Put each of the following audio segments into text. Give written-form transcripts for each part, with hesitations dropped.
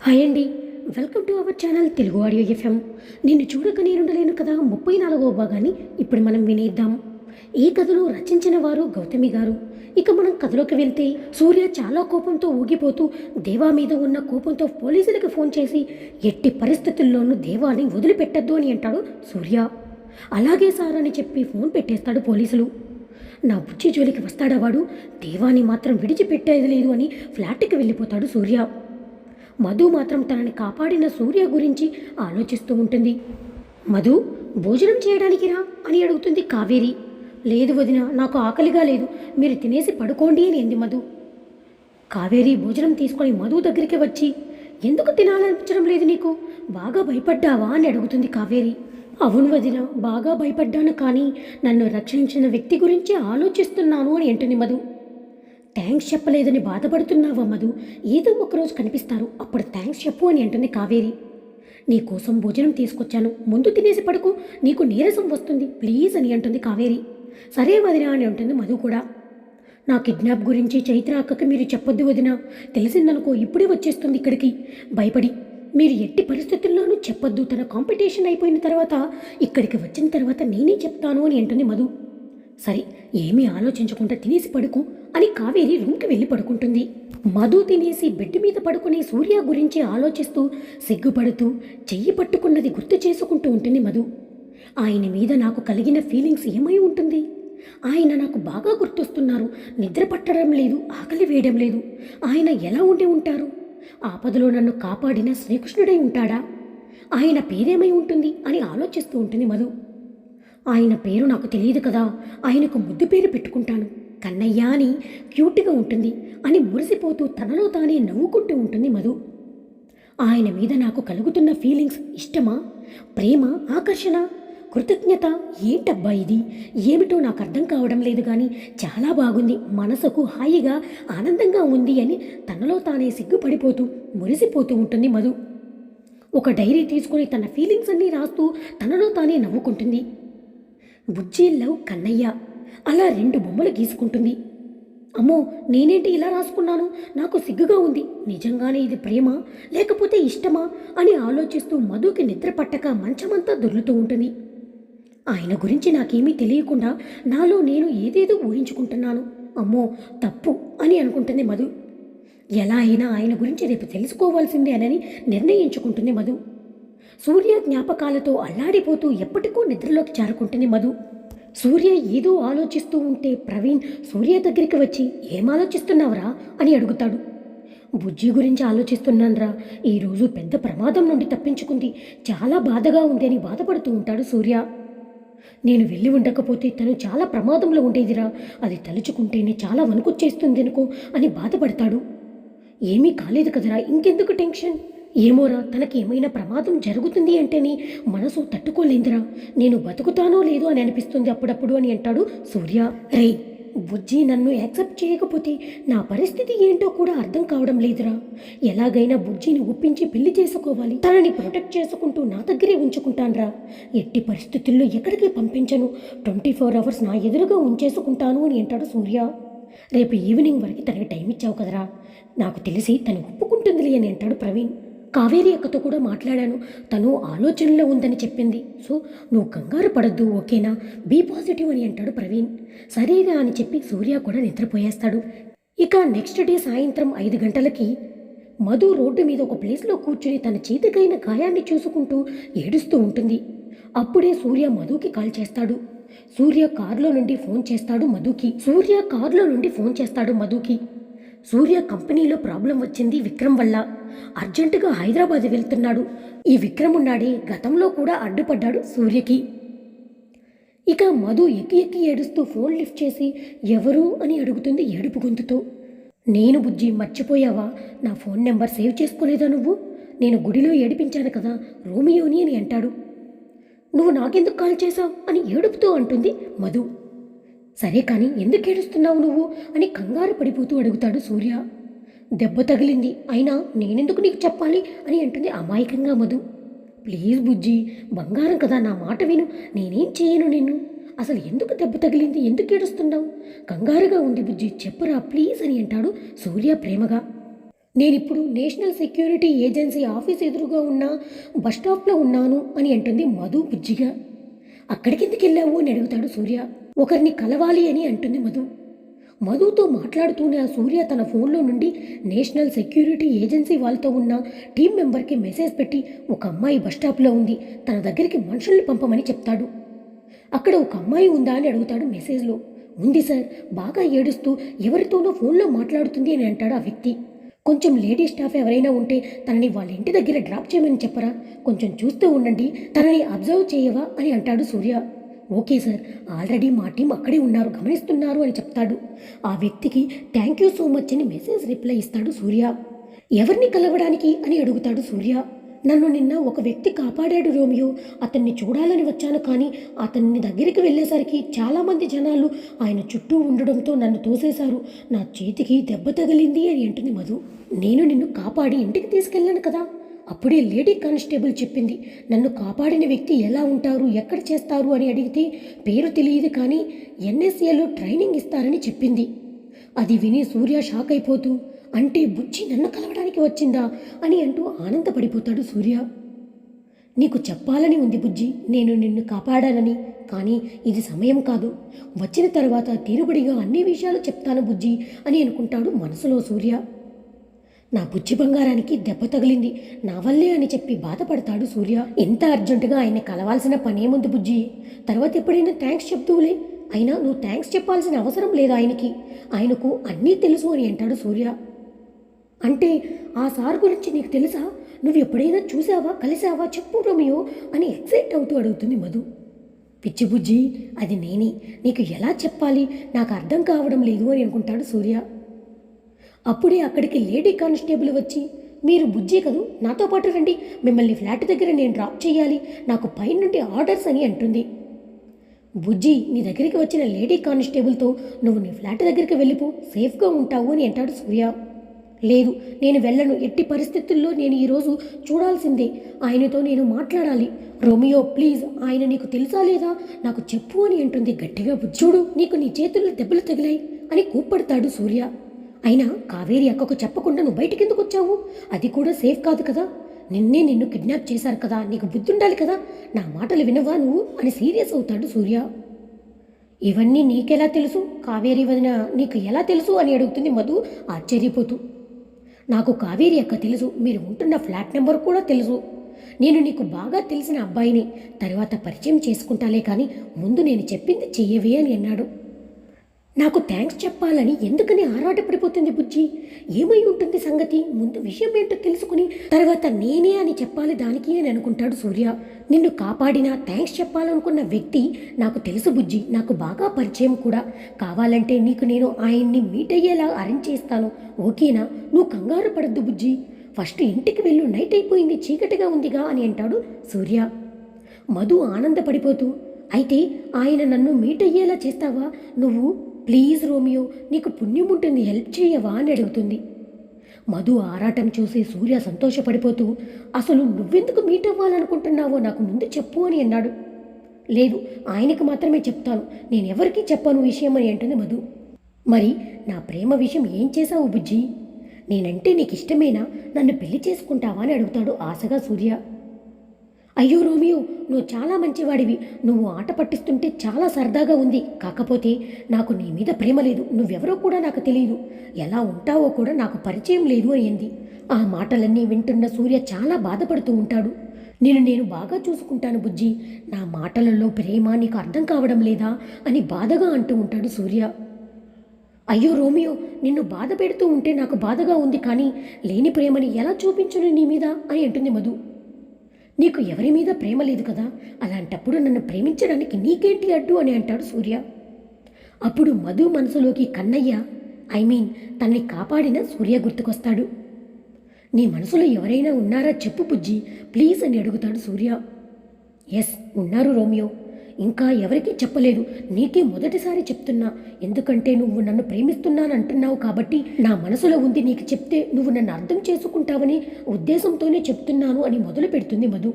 Hi అండి. Welcome to our channel Telugu audio FM. నిన్ను చూడక నేనుండలేను కదా 34వ భాగాన్ని ఇప్పుడు మనం వినేద్దాం. ఈ కథను రచించిన వారు గౌతమి గారు. ఇక మనం కథలోకి వెళ్తే సూర్య చాలా కోపంతో ఊగిపోతూ దేవా మీద ఉన్న కోపంతో పోలీసులకు ఫోన్ చేసి ఎట్టి పరిస్థితుల్లోనూ దేవాని వదిలిపెట్టద్దు అని అంటాడు సూర్య. అలాగే సార్ అని చెప్పి ఫోన్ పెట్టేస్తాడు పోలీసులు. నా బుజ్జి జోలికి వస్తాడా వాడు, దేవాని మాత్రం విడిచిపెట్టేది లేదు అని ఫ్లాట్కి వెళ్ళిపోతాడు సూర్య. మధు మాత్రం తనని కాపాడిన సూర్య గురించి ఆలోచిస్తూ ఉంటుంది. మధు, భోజనం చేయడానికి రా అని అడుగుతుంది కావేరి. లేదు వదిన, నాకు ఆకలిగా లేదు, మీరు తినేసి పడుకోండి అని అంది మధు. కావేరి భోజనం తీసుకొని మధు దగ్గరికి వచ్చి, ఎందుకు తినాలనిపించడం లేదు నీకు, బాగా భయపడ్డావా అని అడుగుతుంది కావేరి. అవును వదిన, బాగా భయపడ్డాను, కానీ నన్ను రక్షించిన వ్యక్తి గురించి ఆలోచిస్తున్నాను అని అంటుంది మధు. థ్యాంక్స్ చెప్పలేదని బాధపడుతున్నావా మధు, ఏదో ఒకరోజు కనిపిస్తారు, అప్పుడు థ్యాంక్స్ చెప్పు అని అంటుంది కావేరి. నీ కోసం భోజనం తీసుకొచ్చాను, ముందు తినేసి పడుకో, నీకు నీరసం వస్తుంది ప్లీజ్ అని అంటుంది కావేరి. సరే వదిన అని అంటుంది మధు కూడా. నా కిడ్నాప్ గురించి చైత్ర అక్కకి మీరు చెప్పొద్దు వదిన, తెలిసిందనుకో ఇప్పుడే వచ్చేస్తుంది ఇక్కడికి భయపడి. మీరు ఎట్టి పరిస్థితుల్లోనూ చెప్పొద్దు, తన కాంపిటీషన్ అయిపోయిన తర్వాత ఇక్కడికి వచ్చిన తర్వాత నేనే చెప్తాను అని అంటుంది మధు. సరే, ఏమీ ఆలోచించకుండా తినేసి పడుకో అని కావేరి రూమ్కి వెళ్ళి పడుకుంటుంది. మధు తినేసి బెడ్ మీద పడుకుని సూర్య గురించి ఆలోచిస్తూ సిగ్గుపడుతూ చెయ్యి పట్టుకున్నది గుర్తు చేసుకుంటూ ఉంటుంది మధు. ఆయన మీద నాకు కలిగిన ఫీలింగ్స్ ఏమై ఉంటుంది, ఆయన నాకు బాగా గుర్తొస్తున్నారు, నిద్ర పట్టడం లేదు, ఆకలి వేయడం లేదు, ఆయన ఎలా ఉండి ఉంటారు, ఆపదలో నన్ను కాపాడిన శ్రీకృష్ణుడై ఉంటాడా, ఆయన పేరేమై ఉంటుంది అని ఆలోచిస్తూ ఉంటుంది మధు. ఆయన పేరు నాకు తెలియదు కదా, ఆయనకు ముద్దు పేరు పెట్టుకుంటాను, కన్నయ్య అని క్యూట్గా ఉంటుంది అని మురిసిపోతూ తనలో తానే నవ్వుకుంటూ ఉంటుంది మధు. ఆయన మీద నాకు కలుగుతున్న ఫీలింగ్స్ ఇష్టమా, ప్రేమ, ఆకర్షణ, కృతజ్ఞత, ఏంటబ్బా ఇది, ఏమిటో నాకు అర్థం కావడం లేదు, కానీ చాలా బాగుంది, మనసుకు హాయిగా ఆనందంగా ఉంది అని తనలో తానే సిగ్గుపడిపోతూ మురిసిపోతూ ఉంటుంది మధు. ఒక డైరీ తీసుకుని తన ఫీలింగ్స్ అన్నీ రాస్తూ తనలో తానే నవ్వుకుంటుంది. బుజ్జి లవ్ కన్నయ్య అలా 2 బొమ్మలు గీసుకుంటుంది. అమ్మో, నేనేంటి ఇలా రాసుకున్నాను, నాకు సిగ్గుగా ఉంది, నిజంగానే ఇది ప్రేమ లేకపోతే ఇష్టమా అని ఆలోచిస్తూ మధుకి నిద్ర పట్టక మంచమంతా దొర్లుతూ ఉంటుంది. ఆయన గురించి నాకేమీ తెలియకుండా నాలో నేను ఏదేదో ఊహించుకుంటున్నాను, అమ్మో తప్పు అని అనుకుంటుంది మధు. ఎలా అయినా ఆయన గురించి రేపు తెలుసుకోవాల్సిందే అని నిర్ణయించుకుంటుంది మధు. సూర్య జ్ఞాపకాలతో అల్లాడిపోతూ ఎప్పటికో నిద్రలోకి జారుకుంటుంది మధు. సూర్య ఏదో ఆలోచిస్తూ ఉంటే ప్రవీణ్ సూర్య దగ్గరికి వచ్చి, ఏం ఆలోచిస్తున్నావురా అని అడుగుతాడు. బుజ్జి గురించి ఆలోచిస్తున్నాన్రా, ఈరోజు పెద్ద ప్రమాదం నుండి తప్పించుకుంది, చాలా బాధగా ఉంది అని బాధపడుతూ ఉంటాడు సూర్య. నేను వెళ్ళి ఉండకపోతే తను చాలా ప్రమాదంలో ఉండేదిరా, అది తలుచుకుంటేనే చాలా వణుకొచ్చేస్తుంది అనుకో అని బాధపడతాడు. ఏమీ కాలేదు కదరా, ఇంకెందుకు టెన్షన్, ఏమోరా తనకి ఏమైనా ప్రమాదం జరుగుతుంది అంటేనే మనసు తట్టుకోలేదురా, నేను బతుకుతానో లేదో అని అనిపిస్తుంది అప్పుడప్పుడు అని అంటాడు సూర్య. రే, బుజ్జి నన్ను యాక్సెప్ట్ చేయకపోతే నా పరిస్థితి ఏంటో కూడా అర్థం కావడం లేదురా, ఎలాగైనా బుజ్జిని ఒప్పించి పెళ్లి చేసుకోవాలి, తనని ప్రొటెక్ట్ చేసుకుంటూ నా దగ్గరే ఉంచుకుంటానురా, ఎట్టి పరిస్థితుల్లో ఎక్కడికి పంపించను, 24 అవర్స్ నా ఎదురుగా ఉంచేసుకుంటాను అని అంటాడు సూర్య. రేపు ఈవినింగ్ వరకు తనకి టైం ఇచ్చావు కదరా, నాకు తెలిసి తను ఒప్పుకుంటుందిలే అని అంటాడు ప్రవీణ్. కావేరి అక్కతో కూడా మాట్లాడాను, తను ఆలోచనలో ఉందని చెప్పింది, సో నువ్వు కంగారు పడద్దు ఓకేనా, బీ పాజిటివ్ అని అంటాడు ప్రవీణ్. సరేనా అని చెప్పి సూర్య కూడా నిద్రపోయేస్తాడు. ఇక నెక్స్ట్ డే సాయంత్రం 5 గంటలకి మధు రోడ్డు మీద ఒక ప్లేస్లో కూర్చుని తన చేతికైన గాయాన్ని చూసుకుంటూ ఏడుస్తూ ఉంటుంది. అప్పుడే సూర్య మధుకి కాల్ చేస్తాడు. సూర్య కారులో నుండి ఫోన్ చేస్తాడు మధుకి. సూర్య కంపెనీలో ప్రాబ్లం వచ్చింది విక్రమ్ వల్ల, అర్జెంటుగా హైదరాబాద్ వెళ్తున్నాడు, ఈ విక్రమ్ ఉన్నాడే గతంలో కూడా అడ్డుపడ్డాడు సూర్యకి. ఇక మధు ఎక్కి ఎక్కి ఏడుస్తూ ఫోన్ లిఫ్ట్ చేసి ఎవరు అని అడుగుతుంది ఏడుపు గొంతుతో. నేను బుజ్జి, మర్చిపోయావా, నా ఫోన్ నెంబర్ సేవ్ చేసుకోలేదా నువ్వు, నేను గుడిలో ఏడిపించాను కదా రోమియోని అని అంటాడు. నువ్వు నాకెందుకు కాల్ చేశావు అని ఏడుపుతూ అంటుంది మధు. సరే కానీ ఎందుకు ఏడుస్తున్నావు నువ్వు అని కంగారు పడిపోతూ అడుగుతాడు సూర్య. దెబ్బ తగిలింది, అయినా నేనెందుకు నీకు చెప్పాలి అని అంటుంది అమాయకంగా మధు. ప్లీజ్ బుజ్జి, బంగారం కదా, నా మాట విను, నేనేం చేయను నిన్ను, అసలు ఎందుకు దెబ్బ తగిలింది, ఎందుకు ఏడుస్తున్నావు, కంగారుగా ఉంది బుజ్జి, చెప్పురా ప్లీజ్ అని అంటాడు సూర్య ప్రేమగా. నేనిప్పుడు నేషనల్ సెక్యూరిటీ ఏజెన్సీ ఆఫీస్ ఎదురుగా ఉన్న బస్ స్టాప్లో ఉన్నాను అని అంటుంది మధు బుజ్జిగా. అక్కడికెందుకు వెళ్ళావు అని అడుగుతాడు సూర్య. ఒకరిని కలవాలి అని అంటుంది మధు. మధుతో మాట్లాడుతూనే ఆ సూర్య తన ఫోన్లో నుండి నేషనల్ సెక్యూరిటీ ఏజెన్సీ వాళ్ళతో ఉన్న టీం మెంబర్కి మెసేజ్ పెట్టి ఒక అమ్మాయి బస్ స్టాప్లో ఉంది, తన దగ్గరికి మనుషుల్ని పంపమని చెప్తాడు. అక్కడ ఒక అమ్మాయి ఉందా అని అడుగుతాడు మెసేజ్లో. ఉంది సార్, బాగా ఏడుస్తూ ఎవరితోనో ఫోన్లో మాట్లాడుతుంది అని అంటాడు ఆ వ్యక్తి. కొంచెం లేడీ స్టాఫ్ ఎవరైనా ఉంటే తనని వాళ్ళ ఇంటి దగ్గర డ్రాప్ చేయమని చెప్పరా, కొంచెం చూస్తూ ఉండండి, తనని అబ్జర్వ్ చేయవా అని అంటాడు సూర్య. ఓకే సార్, ఆల్రెడీ మా టీం అక్కడే ఉన్నారు, గమనిస్తున్నారు అని చెప్తాడు. ఆ వ్యక్తికి థ్యాంక్ యూ సో మచ్ అని మెసేజ్ రిప్లై ఇస్తాడు సూర్య. ఎవరిని కలవడానికి అని అడుగుతాడు సూర్య. నన్ను నిన్న ఒక వ్యక్తి కాపాడాడు రోమియో, అతన్ని చూడాలని వచ్చాను, కానీ అతన్ని దగ్గరికి వెళ్ళేసరికి చాలామంది జనాలు ఆయన చుట్టూ ఉండడంతో నన్ను తోసేశారు, నా చేతికి దెబ్బ తగిలింది అని అంటుంది మధు. నేను నిన్ను కాపాడి ఇంటికి తీసుకెళ్ళాను కదా, అప్పుడే లేడీ కానిస్టేబుల్ చెప్పింది, నన్ను కాపాడిన వ్యక్తి ఎలా ఉంటారు, ఎక్కడ చేస్తారు అని అడిగితే పేరు తెలియదు కానీ ఎన్ఎస్ఏలో ట్రైనింగ్ ఇస్తారని చెప్పింది. అది విని సూర్య షాక్ అయిపోతూ, అంటే బుజ్జి నన్ను కలవడానికి వచ్చిందా అని అంటూ ఆనందపడిపోతాడు సూర్య. నీకు చెప్పాలని ఉంది బుజ్జి, నేను నిన్ను కాపాడానని, కానీ ఇది సమయం కాదు, వచ్చిన తర్వాత తీరుబడిగా అన్ని విషయాలు చెప్తాను బుజ్జి అని అనుకుంటాడు మనసులో సూర్య. నా బుజ్జి బంగారానికి దెబ్బ తగిలింది, నా వల్లే అని చెప్పి బాధపడతాడు సూర్య. ఎంత అర్జెంటుగా ఆయన కలవాల్సిన పనేముంది బుజ్జి, తర్వాత ఎప్పుడైనా థ్యాంక్స్ చెప్తూలే, అయినా నువ్వు థ్యాంక్స్ చెప్పాల్సిన అవసరం లేదు ఆయనకు అన్నీ తెలుసు అని అంటాడు సూర్య. అంటే ఆ సార్ గురించి నీకు తెలుసా, నువ్వు ఎప్పుడైనా చూసావా, కలిసావా, చెప్పు రోమియో అని ఎక్సైట్ అవుతూ అడుగుతుంది మధు. పిచ్చి బుజ్జి, అది నేనే, నీకు ఎలా చెప్పాలి, నాకు అర్థం కావడం లేదు అని అనుకుంటాడు సూర్య. అప్పుడే అక్కడికి లేడీ కానిస్టేబుల్ వచ్చి, మీరు బుజ్జి కదూ, నాతో పాటు రండి, మిమ్మల్ని ఫ్లాట్ దగ్గర నేను డ్రాప్ చేయాలి, నాకు పైనుండి ఆర్డర్స్ అని అంటుంది. బుజ్జి, నీ దగ్గరికి వచ్చిన లేడీ కానిస్టేబుల్తో నువ్వు నీ ఫ్లాట్ దగ్గరికి వెళ్ళిపో, సేఫ్గా ఉంటావు అని అంటాడు సూర్య. లేదు, నేను వెళ్ళను, ఎట్టి పరిస్థితుల్లో నేను ఈరోజు చూడాల్సిందే, ఆయనతో నేను మాట్లాడాలి, రోమియో ప్లీజ్, ఆయన నీకు తెలుసా లేదా, నాకు చెప్పు అని అంటుంది గట్టిగా. చూడు, నీకు నీ చేతుల్లో దెబ్బలు తగిలాయి అని కూప్పడతాడు సూర్య. అయినా కావేరి అక్కకు చెప్పకుండా నువ్వు బయటికి ఎందుకు వచ్చావు, అది కూడా సేఫ్ కాదు కదా, నిన్ను కిడ్నాప్ చేశారు కదా, నీకు బుద్ధి ఉండాలి కదా, నా మాటలు వినవా నువ్వు అని సీరియస్ అవుతాడు సూర్య. ఇవన్నీ నీకెలా తెలుసు, కావేరి వదిన నీకు ఎలా తెలుసు అని అడుగుతుంది మధు ఆశ్చర్యపోతూ. నాకు కావేరి అక్క తెలుసు, మీరు ఉంటున్న ఫ్లాట్ నెంబర్ కూడా తెలుసు, నేను నీకు బాగా తెలిసిన అబ్బాయిని, తర్వాత పరిచయం చేసుకుంటాలే, కానీ ముందు నేను చెప్పింది చెయ్యవే అని అన్నాడు. నాకు థ్యాంక్స్ చెప్పాలని ఎందుకని ఆరాటపడిపోతుంది బుజ్జి, ఏమై ఉంటుంది సంగతి, ముందు విషయం ఏంటో తెలుసుకుని తర్వాత నేనే అని చెప్పాలి దానికి అని అనుకుంటాడు సూర్య. నిన్ను కాపాడినా థ్యాంక్స్ చెప్పాలనుకున్న వ్యక్తి నాకు తెలుసు బుజ్జి, నాకు బాగా పరిచయం కూడా, కావాలంటే నీకు నేను ఆయన్ని మీట్ అయ్యేలా అరేంజ్ చేస్తాను, ఓకేనా, నువ్వు కంగారు పడద్దు బుజ్జి, ఫస్ట్ ఇంటికి వెళ్ళు, నైట్ అయిపోయింది, చీకటిగా ఉందిగా అని అంటాడు సూర్య. మధు ఆనందపడిపోతూ, అయితే ఆయన నన్ను మీట్ అయ్యేలా చేస్తావా నువ్వు, ప్లీజ్ రోమియో, నీకు పుణ్యం ఉంటుంది, హెల్ప్ చేయవా అని అడుగుతుంది. మధు ఆరాటం చూసి సూర్య సంతోషపడిపోతూ, అసలు నువ్వెందుకు మీట్ అవ్వాలనుకుంటున్నావో నాకు ముందు చెప్పు అని అన్నాడు. లేదు, ఆయనకు మాత్రమే చెప్తాను, నేనెవరికీ చెప్పను విషయం అని అంటుంది మధు. మరి నా ప్రేమ విషయం ఏం చేశావు బుజ్జి, నేనంటే నీకు ఇష్టమేనా, నన్ను పెళ్లి చేసుకుంటావా అని అడుగుతాడు ఆశగా సూర్య. అయ్యో రోమియో, నువ్వు చాలా మంచివాడివి, నువ్వు ఆట పట్టిస్తుంటే చాలా సరదాగా ఉంది, కాకపోతే నాకు నీ మీద ప్రేమ లేదు, నువ్వెవరో కూడా నాకు తెలియదు, ఎలా ఉంటావో కూడా నాకు పరిచయం లేదు అయింది. ఆ మాటలన్నీ వింటున్న సూర్య చాలా బాధపడుతూ ఉంటాడు. నేను బాగా చూసుకుంటాను బుజ్జి, నా మాటలలో ప్రేమ నీకు అర్థం కావడం లేదా అని బాధగా అంటూ ఉంటాడు సూర్య. అయ్యో రోమియో, నిన్ను బాధ పెడుతూ ఉంటే నాకు బాధగా ఉంది, కానీ లేని ప్రేమని ఎలా చూపించును నీ మీద అని అంటుంది మధు. నీకు ఎవరి మీద ప్రేమ లేదు కదా, అలాంటప్పుడు నన్ను ప్రేమించడానికి నీకేంటి అడ్డు అని అంటాడు సూర్య. అప్పుడు మధు మనసులోకి కన్నయ్య, తనని కాపాడిన సూర్య గుర్తుకొస్తాడు. నీ మనసులో ఎవరైనా ఉన్నారా చెప్పు బుజ్జి ప్లీజ్ అని అడుగుతాడు సూర్య. ఎస్, ఉన్నారు రోమియో, ఇంకా ఎవరికీ చెప్పలేదు, నీకే మొదటిసారి చెప్తున్నా, ఎందుకంటే నువ్వు నన్ను ప్రేమిస్తున్నానంటున్నావు కాబట్టి నా మనసులో ఉంది, నీకు చెప్తే నువ్వు నన్ను అర్థం చేసుకుంటావని ఉద్దేశంతోనే చెప్తున్నాను అని మొదలు పెడుతుంది మధు.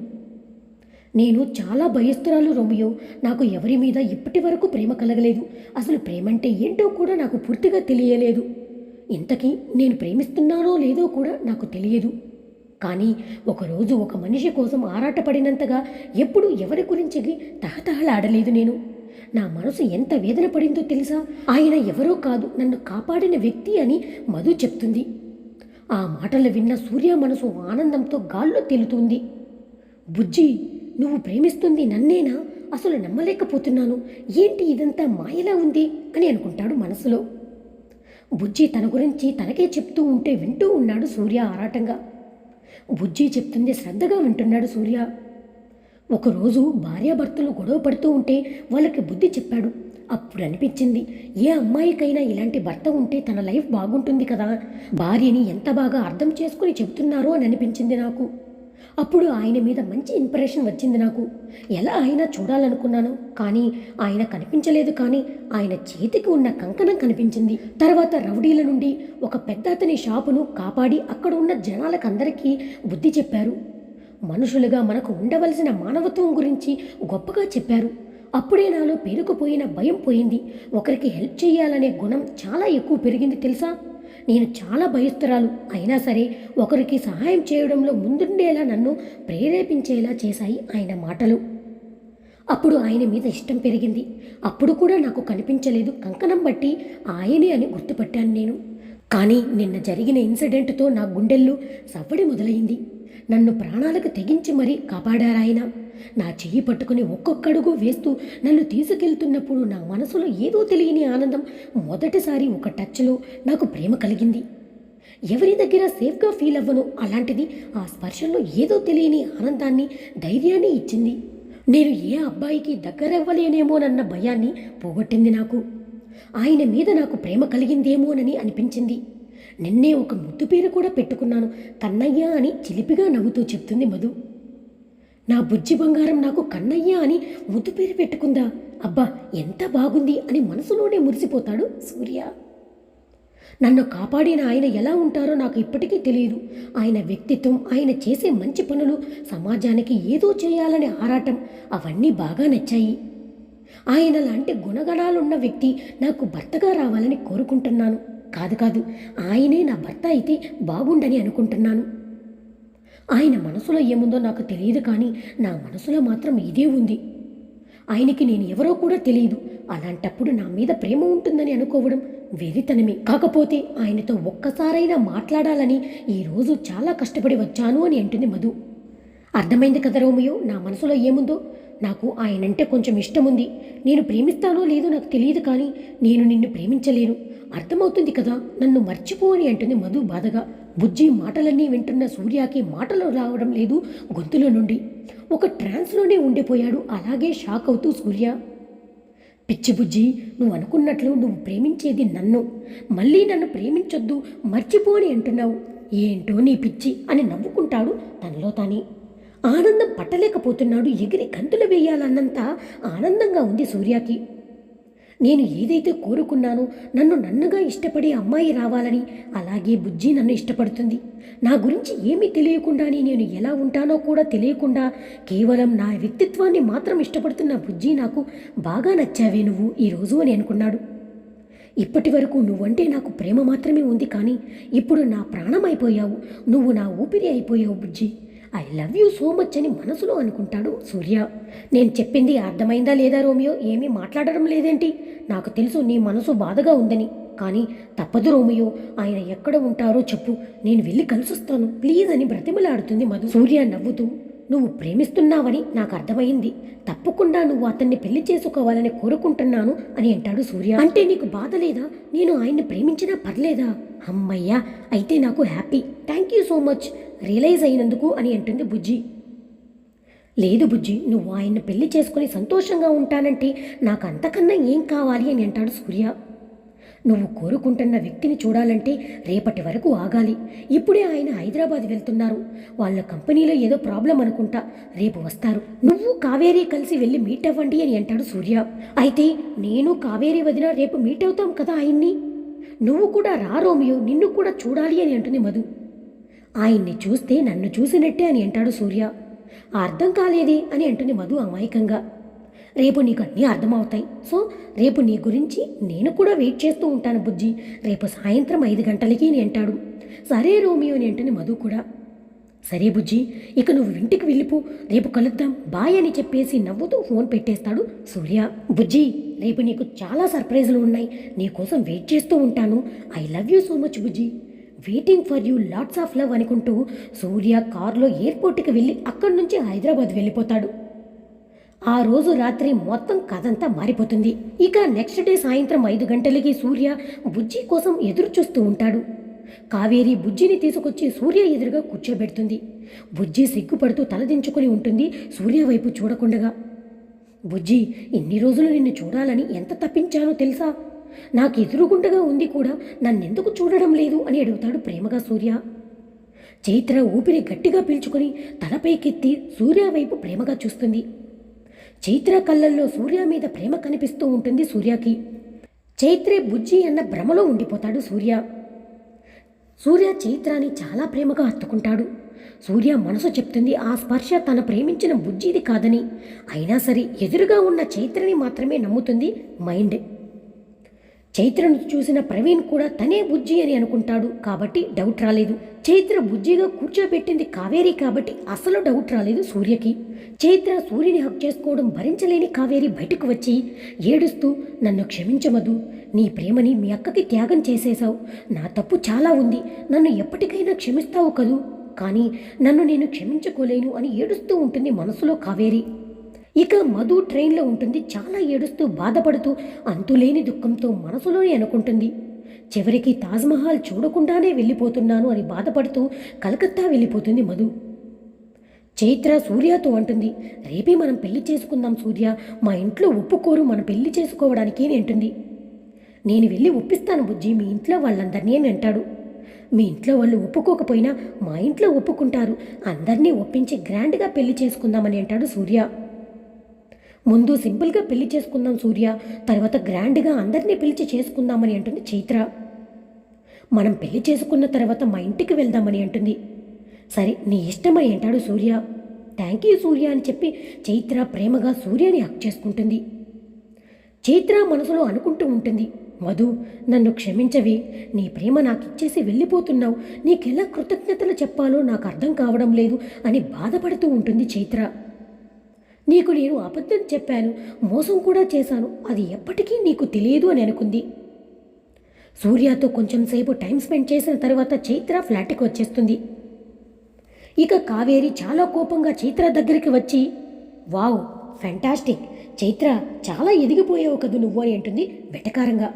నేను చాలా భయస్తురాలు రోమియో, నాకు ఎవరి మీద ఇప్పటి వరకు ప్రేమ కలగలేదు, అసలు ప్రేమంటే ఏంటో కూడా నాకు పూర్తిగా తెలియలేదు, ఇంతకీ నేను ప్రేమిస్తున్నానో లేదో కూడా నాకు తెలియదు. కానీ ఒకరోజు ఒక మనిషి కోసం ఆరాటపడినంతగా ఎప్పుడూ ఎవరి గురించి తహతహలాడలేదు నేను. నా మనసు ఎంత వేదన పడిందో తెలుసా? ఆయన ఎవరో కాదు, నన్ను కాపాడిన వ్యక్తి అని మధు చెప్తుంది. ఆ మాటలు విన్న సూర్య మనసు ఆనందంతో గాల్లో తేలుతుంది. బుజ్జి, నువ్వు ప్రేమిస్తుంది నన్నేనా? అసలు నమ్మలేకపోతున్నాను. ఏంటి ఇదంతా మాయలా ఉంది అని అనుకుంటాడు మనసులో. బుజ్జి తన గురించి తనకే చెప్తూ ఉంటే వింటూ ఉన్నాడు సూర్య ఆరాటంగా. బుజ్జి చెప్తుంది శ్రద్ధగా వింటున్నాడు సూర్య. ఒకరోజు భార్యాభర్తలు గొడవ పడుతూ ఉంటే వాళ్ళకి బుద్ధి చెప్పాడు. అప్పుడు అనిపించింది, ఏ అమ్మాయికైనా ఇలాంటి భర్త ఉంటే తన లైఫ్ బాగుంటుంది కదా, భార్యని ఎంత బాగా అర్థం చేసుకుని చెబుతున్నారో అని అనిపించింది నాకు. అప్పుడు ఆయన మీద మంచి ఇంప్రెషన్ వచ్చింది నాకు. ఎలా అయినా చూడాలనుకున్నాను, కానీ ఆయన కనిపించలేదు. కానీ ఆయన చేతికి ఉన్న కంకణం కనిపించింది. తర్వాత రౌడీల నుండి ఒక పెద్ద అతని షాపును కాపాడి అక్కడ ఉన్న జనాలకందరికీ బుద్ధి చెప్పారు. మనుషులుగా మనకు ఉండవలసిన మానవత్వం గురించి గొప్పగా చెప్పారు. అప్పుడే నాలో పేరుకుపోయిన భయం పోయింది. ఒకరికి హెల్ప్ చేయాలనే గుణం చాలా ఎక్కువ పెరిగింది తెలుసా? నేను చాలా భయస్తురాలు అయినా సరే ఒకరికి సహాయం చేయడంలో ముందుండేలా నన్ను ప్రేరేపించేలా చేశాయి ఆయన మాటలు. అప్పుడు ఆయన మీద ఇష్టం పెరిగింది. అప్పుడు కూడా నాకు కనిపించలేదు, కంకణం బట్టి ఆయనే అని గుర్తుపట్టాను నేను. కానీ నిన్న జరిగిన ఇన్సిడెంట్తో నా గుండెల్లో సవ్వడి మొదలైంది. నన్ను ప్రాణాలకు తెగించి మరీ కాపాడారాయన. నా చెయ్యి పట్టుకుని ఒక్కొక్కడుగు వేస్తూ నన్ను తీసుకెళ్తున్నప్పుడు నా మనసులో ఏదో తెలియని ఆనందం. మొదటిసారి ఒక టచ్లో నాకు ప్రేమ కలిగింది. ఎవరి దగ్గర సేఫ్గా ఫీల్ అవ్వను, అలాంటిది ఆ స్పర్శంలో ఏదో తెలియని ఆనందాన్ని, ధైర్యాన్ని ఇచ్చింది. నేను ఏ అబ్బాయికి దగ్గరవ్వలేనేమోనన్న భయాన్ని పోగొట్టింది నాకు. ఆయన మీద నాకు ప్రేమ కలిగిందేమోనని అనిపించింది. నిన్నే ఒక ముద్దు పేరు కూడా పెట్టుకున్నాను, కన్నయ్య అని చిలిపిగా నవ్వుతూ చెప్తుంది మధు. నా బుజ్జి బంగారం నాకు కన్నయ్య అని ముద్దు పేరు పెట్టుకుందా? అబ్బా ఎంత బాగుంది అని మనసులోనే మురిసిపోతాడు సూర్య. నన్ను కాపాడిన ఆయన ఎలా ఉంటారో నాకు ఇప్పటికీ తెలియదు. ఆయన వ్యక్తిత్వం, ఆయన చేసే మంచి పనులు, సమాజానికి ఏదో చేయాలనే ఆరాటం, అవన్నీ బాగా నచ్చాయి. ఆయన లాంటి గుణగణాలున్న వ్యక్తి నాకు భర్తగా రావాలని కోరుకుంటున్నాను. కాదు, ఆయనే నా భర్త అయితే బాగుండని అనుకుంటున్నాను. ఆయన మనసులో ఏముందో నాకు తెలియదు, కానీ నా మనసులో మాత్రం ఇదే ఉంది. ఆయనకి నేను ఎవరో కూడా తెలియదు. అలాంటప్పుడు నా మీద ప్రేమ ఉంటుందని అనుకోవడం వెరితనమే. కాకపోతే ఆయనతో ఒక్కసారైనా మాట్లాడాలని ఈరోజు చాలా కష్టపడి వచ్చాను అని అంటుంది మధు. అర్థమైంది కదా రోమియో, నా మనసులో ఏముందో. నాకు ఆయనంటే కొంచెం ఇష్టం ఉంది. నేను ప్రేమిస్తానో లేదో నాకు తెలియదు, కానీ నేను నిన్ను ప్రేమించలేను. అర్థమవుతుంది కదా, నన్ను మర్చిపో అని అంటుంది మధు బాధగా. బుజ్జి మాటలన్నీ వింటున్న సూర్యకి మాటలు రావడం లేదు గొంతులో నుండి. ఒక ట్రాన్స్లోనే ఉండిపోయాడు. అలాగే షాక్ అవుతూ సూర్య, పిచ్చి బుజ్జి, నువ్వు అనుకున్నట్లు నువ్వు ప్రేమించేది నన్ను, మళ్ళీ నన్ను ప్రేమించొద్దు, మర్చిపో అని అంటున్నావు. ఏంటో నీ పిచ్చి అని నవ్వుకుంటాడు తనలో తానే. ఆనందం పట్టలేకపోతున్నాడు. ఎగిరి గంతులు వేయాలన్నంత ఆనందంగా ఉంది సూర్యకి. నేను ఏదైతే కోరుకున్నానో, నన్నుగా ఇష్టపడే అమ్మాయి రావాలని, అలాగే బుజ్జి నన్ను ఇష్టపడుతుంది. నా గురించి ఏమీ తెలియకుండానే, నేను ఎలా ఉంటానో కూడా తెలియకుండా కేవలం నా వ్యక్తిత్వాన్ని మాత్రం ఇష్టపడుతున్న బుజ్జి నాకు బాగా నచ్చావే నువ్వు ఈరోజు అని అనుకున్నాడు. ఇప్పటి వరకు నువ్వంటే నాకు ప్రేమ మాత్రమే ఉంది, కానీ ఇప్పుడు నా ప్రాణం అయిపోయావు. నువ్వు నా ఊపిరి అయిపోయావు బుజ్జి. I love you so much అని మనసులో అనుకుంటాడు సూర్య. నేను చెప్పింది అర్థమైందా లేదా రోమియో? ఏమీ మాట్లాడడం లేదేంటి? నాకు తెలుసు నీ మనసు బాధగా ఉందని, కానీ తప్పదు రోమియో. ఆయన ఎక్కడ ఉంటారో చెప్పు, నేను వెళ్ళి కలిసొస్తాను ప్లీజ్ అని బ్రతిమలాడుతుంది మధు. సూర్య నవ్వుతూ, నువ్వు ప్రేమిస్తున్నావని నాకు అర్థమైంది. తప్పకుండా నువ్వు అతన్ని పెళ్లి చేసుకోవాలని కోరుకుంటున్నాను అని అంటాడు సూర్య. అంటే నీకు బాధ లేదా? నేను ఆయన్ని ప్రేమించినా పర్లేదా? అమ్మయ్యా, అయితే నాకు happy. Thank you so much realise అయినందుకు అని అంటుంది బుజ్జి. లేదు బుజ్జి, నువ్వు ఆయన్ని పెళ్లి చేసుకుని సంతోషంగా ఉంటానంటే నాకు అంతకన్నా ఏం కావాలి అని అంటాడు సూర్య. నువ్వు కోరుకుంటున్న వ్యక్తిని చూడాలంటే రేపటి వరకు ఆగాలి. ఇప్పుడే ఆయన హైదరాబాద్ వెళ్తున్నారు. వాళ్ళ కంపెనీలో ఏదో ప్రాబ్లం అనుకుంటా, రేపు వస్తారు. నువ్వు కావేరి కలిసి వెళ్ళి మీట్ అవ్వండి అని అంటాడు సూర్య. అయితే నేను కావేరి వదిన రేపు మీట్ అవుతాం కదా ఆయన్ని. నువ్వు కూడా రా రోమియో, నిన్ను కూడా చూడాలి అని అంటుంది మధు. ఆయన్ని చూస్తే నన్ను చూసినట్టే అని అంటాడు సూర్య. అర్థం కాలేదే అని అంటుంది మధు అమాయకంగా. రేపు నీకు అన్నీ అర్థమవుతాయి. సో రేపు నీ గురించి నేను కూడా వెయిట్ చేస్తూ ఉంటాను బుజ్జి. రేపు సాయంత్రం 5 గంటలకి అని అంటాడు. సరే రోమియో అని అంటుంది మధు కూడా. సరే బుజ్జి, ఇక నువ్వు ఇంటికి వెళ్ళిపో, రేపు కలుద్దాం బాయ్ అని చెప్పేసి నవ్వుతూ ఫోన్ పెట్టేస్తాడు సూర్య. బుజ్జి, రేపు నీకు చాలా సర్ప్రైజులు ఉన్నాయి, నీకోసం వెయిట్ చేస్తూ ఉంటాను. I love you so much Bujji, waiting for you, lots of love అనుకుంటూ సూర్య కారులో ఎయిర్పోర్ట్కి వెళ్ళి అక్కడి నుంచి హైదరాబాద్ వెళ్ళిపోతాడు. ఆ రోజు రాత్రి మొత్తం కథంతా మారిపోతుంది. ఇక నెక్స్ట్ డే సాయంత్రం 5 గంటలకి సూర్య బుజ్జి కోసం ఎదురు చూస్తూ ఉంటాడు. కావేరి బుజ్జిని తీసుకొచ్చి సూర్య ఎదురుగా కూర్చోబెడుతుంది. బుజ్జి సిగ్గుపడుతూ తలదించుకొని ఉంటుంది సూర్య వైపు చూడకుండగా. బుజ్జి, ఇన్ని రోజులు నిన్ను చూడాలని ఎంత తప్పించానో తెలుసా? నాకు ఎదురుగుండగా ఉంది కూడా నన్నెందుకు చూడడం లేదు అని అడుగుతాడు ప్రేమగా సూర్య. చైత్ర ఊపిరి గట్టిగా పీల్చుకొని తలపైకెత్తి సూర్య వైపు ప్రేమగా చూస్తుంది. చైత్ర కళ్ళల్లో సూర్య మీద ప్రేమ కనిపిస్తూ ఉంటుంది సూర్యకి. చైత్రే బుజ్జి అన్న భ్రమలో ఉండిపోతాడు సూర్య. సూర్య చైత్రాని చాలా ప్రేమగా హత్తుకుంటాడు. సూర్య మనసు చెప్తుంది ఆ స్పర్శ తన ప్రేమించిన బుజ్జిది కాదని. అయినా సరే ఎదురుగా ఉన్న చైత్రని మాత్రమే నమ్ముతుంది మైండ్. చైత్రను చూసిన ప్రవీణ్ కూడా తనే బుజ్జి అని అనుకుంటాడు కాబట్టి డౌట్ రాలేదు. చైత్ర బుజ్జిగా కూర్చోబెట్టింది కావేరి కాబట్టి అసలు డౌట్ రాలేదు సూర్యకి. చైత్ర సూర్యుని హక్ చేసుకోవడం భరించలేని కావేరి బయటకు వచ్చి ఏడుస్తూ, నన్ను క్షమించమదు, నీ ప్రేమని మీ అక్కకి త్యాగం చేసేశావు, నా తప్పు చాలా ఉంది, నన్ను ఎప్పటికైనా క్షమిస్తావు కదూ, కానీ నన్ను నేను క్షమించుకోలేను అని ఏడుస్తూ ఉంటుంది మనసులో కావేరి. ఇక మధు ట్రైన్లో ఉంటుంది, చాలా ఏడుస్తూ బాధపడుతూ అంతులేని దుఃఖంతో మనసులోనే అనుకుంటుంది. చివరికి తాజ్మహల్ చూడకుండానే వెళ్ళిపోతున్నాను అని బాధపడుతూ కలకత్తా వెళ్ళిపోతుంది మధు. చైత్ర సూర్యతో అంటుంది, రేపే మనం పెళ్లి చేసుకుందాం సూర్య, మా ఇంట్లో ఒప్పుకోరు మన పెళ్లి చేసుకోవడానికి అని అంటుంది. నేను వెళ్ళి ఒప్పిస్తాను బుజ్జి మీ ఇంట్లో వాళ్ళందరినీ అని అంటాడు. మీ ఇంట్లో వాళ్ళు ఒప్పుకోకపోయినా మా ఇంట్లో ఒప్పుకుంటారు, అందరినీ ఒప్పించి గ్రాండ్గా పెళ్లి చేసుకుందామని అంటాడు సూర్య. ముందు సింపుల్గా పెళ్లి చేసుకుందాం సూర్య, తర్వాత గ్రాండ్గా అందరినీ పిలిచి చేసుకుందామని అంటుంది చైత్ర. మనం పెళ్లి చేసుకున్న తర్వాత మా ఇంటికి వెళ్దామని అంటుంది. సరే నీ ఇష్టమని అంటాడు సూర్య. థ్యాంక్ యూ సూర్య అని చెప్పి చైత్ర ప్రేమగా సూర్యని హక్ చేసుకుంటుంది. చైత్ర మనసులో అనుకుంటూ ఉంటుంది, మధు నన్ను క్షమించవి, నీ ప్రేమ నాకు ఇచ్చేసి వెళ్ళిపోతున్నావు, నీకెలా కృతజ్ఞతలు చెప్పాలో నాకు అర్థం కావడం లేదు అని బాధపడుతూ ఉంటుంది చైత్ర. నీకు నేను అబద్ధం చెప్పాను, మోసం కూడా చేశాను, అది ఎప్పటికీ నీకు తెలియదు అని అనుకుంది. సూర్యతో కొంచెం సేపు టైం స్పెండ్ చేసిన తర్వాత చైత్ర ఫ్లాట్కి వచ్చేస్తుంది. ఇక కావేరి చాలా కోపంగా చైత్ర దగ్గరికి వచ్చి, వావ్ ఫ్యాంటాస్టిక్ చైత్ర, చాలా ఎదిగిపోయావు కదూ నువ్వు అని అంటుంది వెటకారంగా.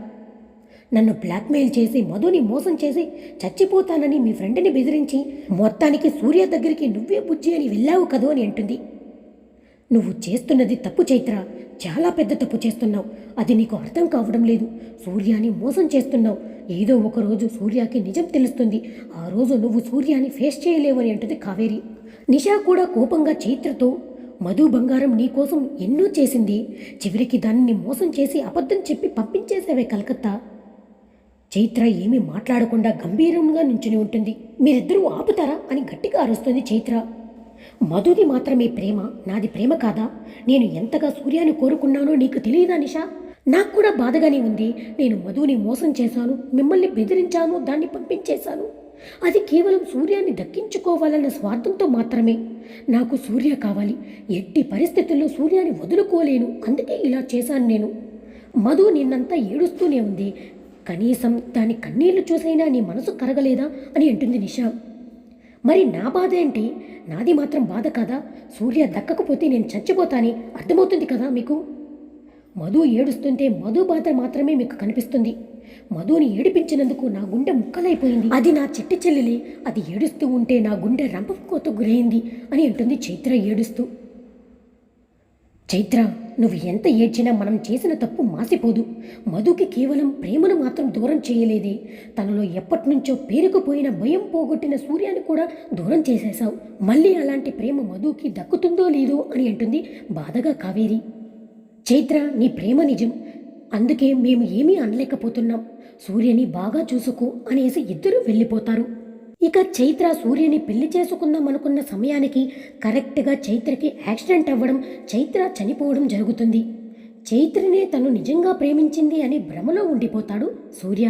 నన్ను బ్లాక్మెయిల్ చేసి మధుని మోసం చేసి చచ్చిపోతానని మీ ఫ్రెండ్ని బెదిరించి మొత్తానికి సూర్య దగ్గరికి నువ్వే బుజ్జి అని వెళ్ళావు కదూ అని అంటుంది. నువ్వు చేస్తున్నది తప్పు చైత్ర, చాలా పెద్ద తప్పు చేస్తున్నావు, అది నీకు అర్థం కావడం లేదు. సూర్యాని మోసం చేస్తున్నావు, ఏదో ఒకరోజు సూర్యకి నిజం తెలుస్తుంది, ఆ రోజు నువ్వు సూర్యాని ఫేస్ చేయలేవని అంటుంది కావేరి. నిషా కూడా కోపంగా చైత్రతో, మధు బంగారం నీకోసం ఎన్నో చేసింది, చివరికి దానిని మోసం చేసి అబద్ధం చెప్పి పంపించేసేవే కలకత్తా. చైత్ర ఏమీ మాట్లాడకుండా గంభీరంగా నుంచుని ఉంటుంది. మీరిద్దరూ ఆపుతారా అని గట్టిగా అరుస్తుంది చైత్ర. మధుది మాత్రమే ప్రేమ, నాది ప్రేమ కాదా? నేను ఎంతగా సూర్యాని కోరుకున్నానో నీకు తెలియదా నిషా? నాకు కూడా బాధగానే ఉంది. నేను మధుని మోసం చేశాను, మిమ్మల్ని బెదిరించాను, దాన్ని పంపించేశాను. అది కేవలం సూర్యాన్ని దక్కించుకోవాలన్న స్వార్థంతో మాత్రమే. నాకు సూర్య కావాలి, ఎట్టి పరిస్థితుల్లో సూర్యాన్ని వదులుకోలేను, అందుకే ఇలా చేశాను నేను. మధు నిన్నంతా ఏడుస్తూనే ఉంది, కనీసం దాని కన్నీళ్లు చూసైనా నీ మనసు కరగలేదా అని అంటుంది నిషా. మరి నా బాధ ఏంటి? నాది మాత్రం బాధ కాదా? సూర్య దక్కకపోతే నేను చచ్చిపోతాని అర్థమవుతుంది కదా మీకు? మధు ఏడుస్తుంటే మధు బాధ మాత్రమే మీకు కనిపిస్తుంది. మధుని ఏడిపించినందుకు నా గుండె ముక్కలైపోయింది. అది నా చిట్టి చెల్లెలి, అది ఏడుస్తూ ఉంటే నా గుండె రంపకోత గురైంది అని అంటుంది చైత్ర ఏడుస్తూ. చైత్ర, నువ్వు ఎంత ఏడ్చినా మనం చేసిన తప్పు మాసిపోదు. మధుకి కేవలం ప్రేమను మాత్రం దూరం చేయలేదే, తనలో ఎప్పటినుంచో పేరుకుపోయిన భయం పోగొట్టిన సూర్యాన్ని కూడా దూరం చేసేశావు. మళ్ళీ అలాంటి ప్రేమ మధుకి దక్కుతుందో లేదో అని అంటుంది బాధగా కావేరి. చైత్ర, నీ ప్రేమ నిజం, అందుకే మేము ఏమీ అనలేకపోతున్నాం. సూర్యని బాగా చూసుకో అనేసి ఇద్దరూ వెళ్ళిపోతారు. ఇక చైత్ర సూర్యని పెళ్లి చేసుకుందాం అనుకున్న సమయానికి కరెక్ట్గా చైత్రకి యాక్సిడెంట్ అవ్వడం, చైత్ర చనిపోవడం జరుగుతుంది. చైత్రనే తను నిజంగా ప్రేమించింది అని భ్రమలో ఉండిపోతాడు సూర్య.